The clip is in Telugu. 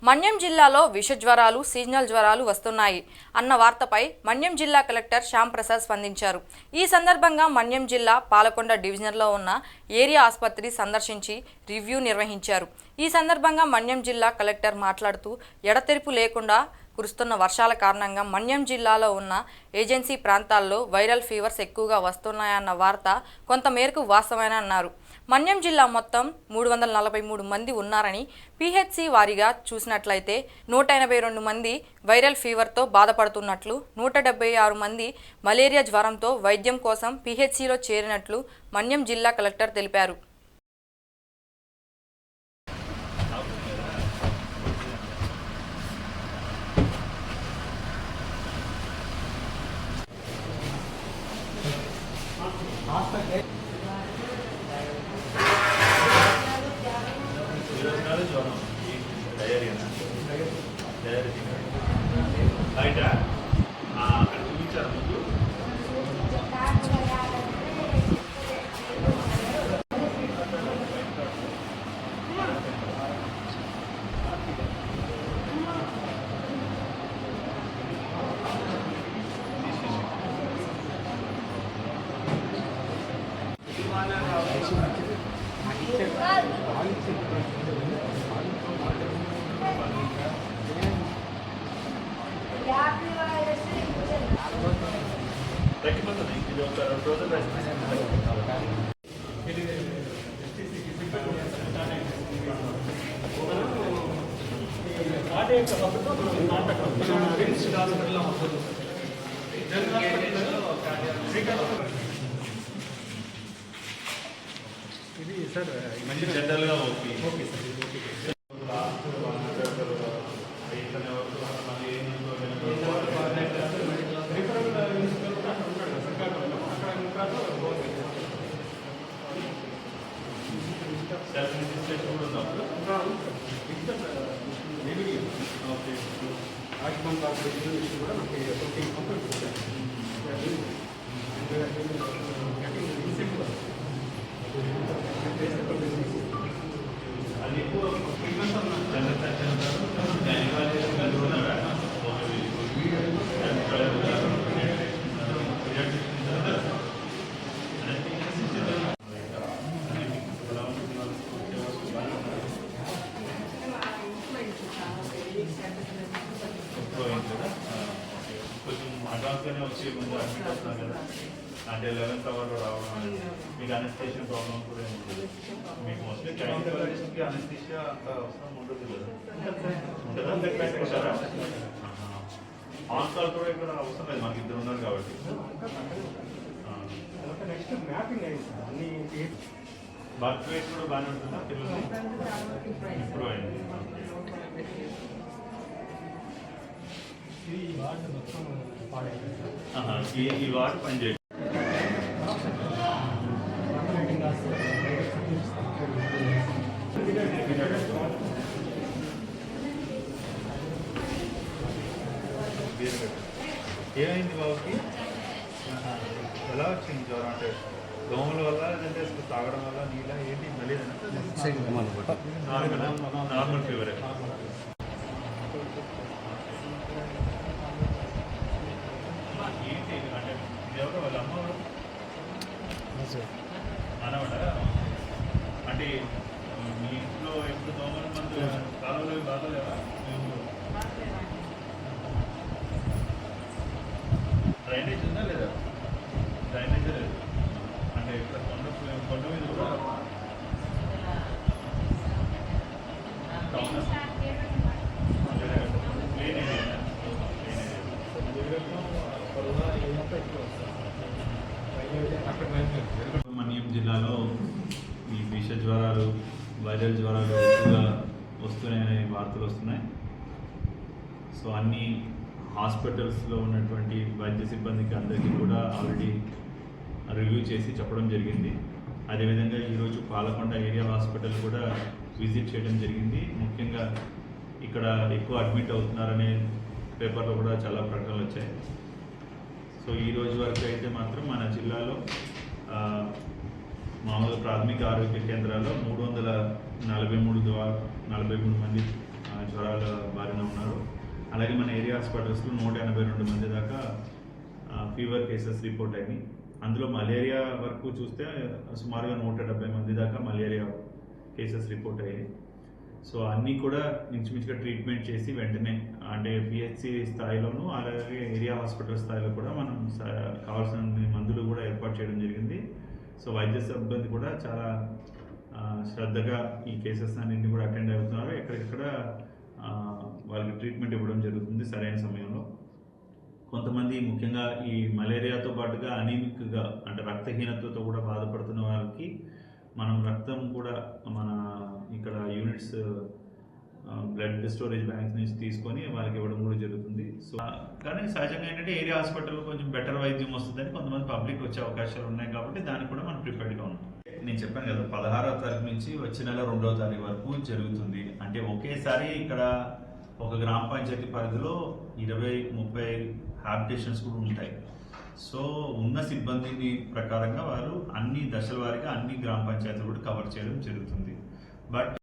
మన్యం జిల్లాలో విష జ్వరాలు, సీజనల్ జ్వరాలు వస్తున్నాయి అన్న వార్తపై మన్యం జిల్లా కలెక్టర్ శ్యామ్ ప్రసాద్ స్పందించారు. ఈ సందర్భంగా మన్యం జిల్లా పాలకొండ డివిజన్లో ఉన్న ఏరియా ఆసుపత్రి సందర్శించి రివ్యూ నిర్వహించారు. ఈ సందర్భంగా మన్యం జిల్లా కలెక్టర్ మాట్లాడుతూ ఎడతెరిపి లేకుండా కురుస్తున్న వర్షాల కారణంగా మన్యం జిల్లాలో ఉన్న ఏజెన్సీ ప్రాంతాల్లో వైరల్ ఫీవర్స్ ఎక్కువగా వస్తున్నాయన్న వార్త కొంతమేరకు వాస్తవమని అన్నారు. మన్యం జిల్లా మొత్తం 343 మంది ఉన్నారని, పిహెచ్సి వారీగా చూసినట్లయితే 182 మంది వైరల్ ఫీవర్తో బాధపడుతున్నట్లు, 176 మంది మలేరియా జ్వరంతో వైద్యం కోసం పిహెచ్సిలో చేరినట్లు మన్యం జిల్లా కలెక్టర్ తెలిపారు. ఇది సార్ మంచి జనరల్గా ఓకే ఆయుష్మాన్ కార్డు కూడా అది ఎక్కువ కొంచెం అడ్వాన్స్గానే వచ్చి ముందు అడ్మిట్ అవుతున్నారు కదా, అంటే 11th అవర్లో రావడం అనేది మీకు అనస్థిషియా ప్రాబ్లం కూడా ఉంటుంది. మీకు మోస్ట్లీ క్యాన్సర్కి అనస్థిషియా అంత అవసరం ఉంటుంది కదా, ఉంటుందా? ఆన్ కాల్ కూడా ఇక్కడ అవసరం లేదు, మాకు 2 ఉన్నారు కాబట్టి. నెక్స్ట్ మ్యాపింగ్ అయింది సార్ అన్ని బర్త్ రేట్ కూడా బాగానే ఉంటుందా పిల్లలు? ఇంప్రూవ్ అయింది. ఈ వార్డు మొత్తం పాడైంది ఈ వార్డు పనిచేయండి. ఏమైంది బాబుకి? ఎలా వచ్చింది జ్వరం? అంటే దోమల వల్ల, లేదంటే తాగడం వల్ల, నీళ్ళ ఏంటి? మళ్ళీ నార్మల్ ఫీవర్. ఏంటి అంటే ఎవరో వాళ్ళ అమ్మ మనవాడా? అంటే మీ ఇంట్లో ఎప్పుడు దోమల మందు కాలంలో బాధలేవా? డ్రైనేజ్ ఉందా లేదా? డ్రైనేజ్ లేదు. అంటే ఇక్కడ కొండ మీద కూడా క్లీన్ ఏరియా. మన్యం జిల్లాలో ఈ విష జ్వరాలు, వైరల్ జ్వరాలు ఎక్కువగా వస్తున్నాయనే వార్తలు వస్తున్నాయి. సో అన్ని హాస్పిటల్స్లో ఉన్నటువంటి వైద్య సిబ్బందికి అందరికీ కూడా ఆల్రెడీ రివ్యూ చేసి చెప్పడం జరిగింది. అదేవిధంగా ఈరోజు పాలకొండ ఏరియా హాస్పిటల్ కూడా విజిట్ చేయడం జరిగింది. ముఖ్యంగా ఇక్కడ ఎక్కువ అడ్మిట్ అవుతున్నారనే పేపర్లో కూడా చాలా ప్రకటనలు వచ్చాయి. సో ఈ రోజు వరకు అయితే మాత్రం మన జిల్లాలో మామూలు ప్రాథమిక ఆరోగ్య కేంద్రాల్లో 343 మంది జ్వరాల అలాగే మన ఏరియా హాస్పిటల్స్లో 182 మంది దాకా ఫీవర్ కేసెస్ రిపోర్ట్ అయినాయి. అందులో మలేరియా వరకు చూస్తే సుమారుగా 170 మంది దాకా మలేరియా కేసెస్ రిపోర్ట్ అయ్యాయి. సో అన్నీ కూడా ఇంచుమించుగా ట్రీట్మెంట్ చేసి వెంటనే అంటే పిహెచ్సి స్థాయిలోనూ అలాగే ఏరియా హాస్పిటల్ స్థాయిలో కూడా మనం కావాల్సిన మందులు కూడా ఏర్పాటు చేయడం జరిగింది. సో వైద్య సిబ్బంది కూడా చాలా శ్రద్ధగా ఈ కేసెస్ అన్నింటినీ కూడా అటెండ్ అవుతున్నారు. ఎక్కడెక్కడ వాళ్ళకి ట్రీట్మెంట్ ఇవ్వడం జరుగుతుంది సరైన సమయంలో. కొంతమంది ముఖ్యంగా ఈ మలేరియాతో పాటుగా అనీమిక్గా అంటే రక్తహీనతతో కూడా బాధపడుతున్న వాళ్ళకి మనం రక్తం కూడా మన ఇక్కడ యూనిట్స్ బ్లడ్ స్టోరేజ్ బ్యాంక్స్ నుంచి తీసుకొని వాళ్ళకి ఇవ్వడం కూడా జరుగుతుంది. సో కానీ సహజంగా ఏంటంటే ఏరియా హాస్పిటల్ కొంచెం బెటర్ వైద్యం వస్తుందని కొంతమంది పబ్లిక్ వచ్చే అవకాశాలు ఉన్నాయి కాబట్టి దానికి కూడా మనం ప్రిపేర్డ్గా ఉన్నాం. నేను చెప్పాను కదా 16వ తారీఖు నుంచి వచ్చే నెల 2వ తారీఖు వరకు జరుగుతుంది. అంటే ఒకేసారి ఇక్కడ ఒక గ్రామ పంచాయతీ పరిధిలో 20-30 హ్యాబిటేషన్స్ కూడా ఉంటాయి. సో ఉన్న సిబ్బందిని ప్రకారంగా వారు అన్ని దశల వారీగా అన్ని గ్రామ పంచాయతీలు కూడా కవర్ చేయడం జరుగుతుంది. బట్